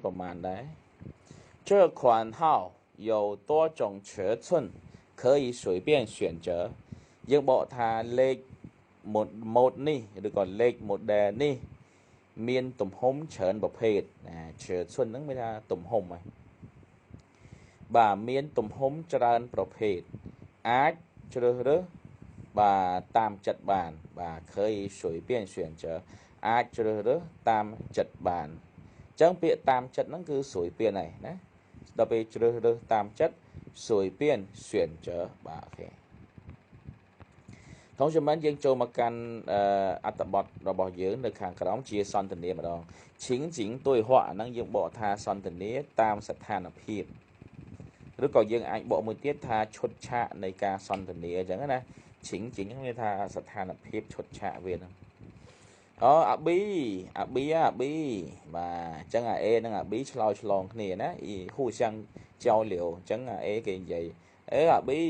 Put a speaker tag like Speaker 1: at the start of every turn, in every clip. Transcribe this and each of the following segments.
Speaker 1: ประมาณđấy这款号有多种尺寸可以随便选择យើងបកថាលេខម៉ូតនេះឬក៏លេខ model នេះមានទំហំច្រើនប្រភេទ尺寸ហ្នឹងមានថាទំហំហើយបាទមានទំហំច្រើនប្រភេទអាចជ្រើសរើសបាទតាមចិត្តបានបាទ可以随便选择អាចជ្រើសរើសតាមចិត្តបានអញ្ចឹងពាក្យតាមចិត្តហ្នឹងគឺ随便ហើយណាដល់ពេលជ្រើសរើសតាមចិត្ត随便选择បាទអូខេ同学们យើងចូលមកកាន់អត្ថបទរបស់យើងនៅខាងក្រោមជាសន្ទនាម្ដង情景对话ហ្នឹងយើងបកថាសន្ទនាតាមស្ថានភាពឬក៏យើងអាចបកមួយទៀតថាឈុតឆាកនៃការសន្ទនាអញ្ចឹងណា情景ហ្នឹងមានថាស្ថានភាពឈុតឆាកវាហ្នឹងអាប៊ីបាទអញ្ចឹងអាអេនិងអាប៊ីឆ្លងគ្នាណា互相交流អញ្ចឹងអាអេគេនិយាយអាប៊ី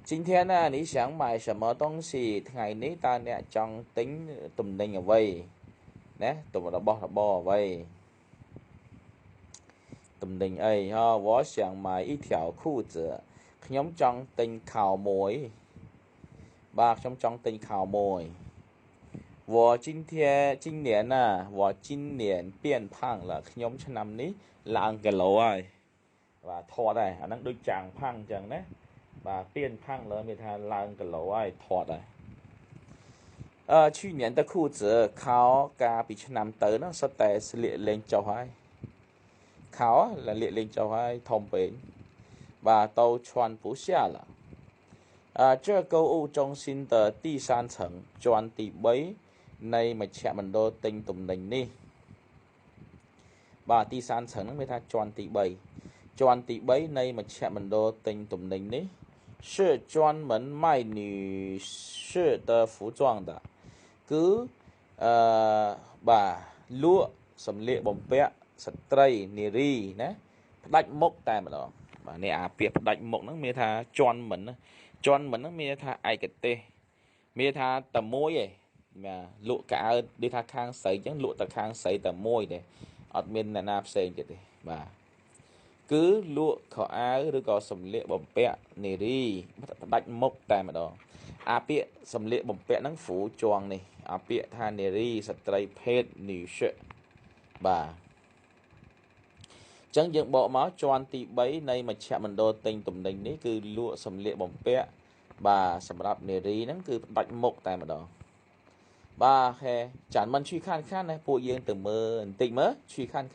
Speaker 1: 今天呢你想买什么东西ថ្ងៃនេះតើអ្នកចង់ទិញទំនិញអ្វីណារបស់អ្វីទំនិញអី我想买一条裤子ខ្ញុំចង់ទិញខោមួយបាទខ្ញុំចង់ទិញខោមួយ我今年呢我今年变胖了ខ្ញុំឆ្នាំនេះឡើងគីឡូហើយបាទថតហើយអាហ្នឹងដូចចាំងផាំងអញ្ចឹងណាបាទ变胖了មានថាឡើងគីឡូហើយថតហើយ去年的裤子ខោកាលពីឆ្នាំទៅហ្នឹងសុទ្ធតែស្លៀកលេងចុះហើយខោលាកលេងចុះហើយធំពេកបាទ都穿不下了这购物中心的第三层ជាន់ទី3នៃមជ្ឈមណ្ឌលទិញទំនិញនេះបាទទី3層ហ្នឹងមានថាជាន់ទី3ជាន់ទី3នៃមជ្ឈមណ្ឌលទិញទំនិញនេះ是专门卖女士的服装的គឺបាទលក់សម្លៀកបំពាក់ស្ត្រីនារីណាផ្ដាច់មុខតែម្ដងបាទនេះអាពាក្យផ្ដាច់មុខហ្នឹងមានថាជាន់មិនហ្នឹងមានថាឯកទេសមានថាតែមួយឯងបាទលក់កៅអៅដូចថាខាងស្រីអញ្ចឹងលក់តែខាងស្រីតែមួយទេអត់មានអ្នកណាផ្សេងទៀតទេបាទគឺលក់ខោអាវឬក៏សម្លៀកបំពាក់នារីផ្ដាច់មុខតែម្ដងអាពាក្យសម្លៀកបំពាក់ហ្នឹងហ្វូជាងនេះអាពាក្យថានារីស្ត្រីភេទនីសបាទអញ្ចឹងយើងបកមកជាន់ទី3នៃមជ្ឈមណ្ឌលទិញទំនិញនេះគឺលក់សម្លៀកបំពាក់បាទសម្រាប់នារីហ្នឹងគឺផ្ដាច់មុខតែម្ដងបាទហេចាន់មិនជួយខានណាពួកយើងទៅមើលបន្តិចមើលជួយខាន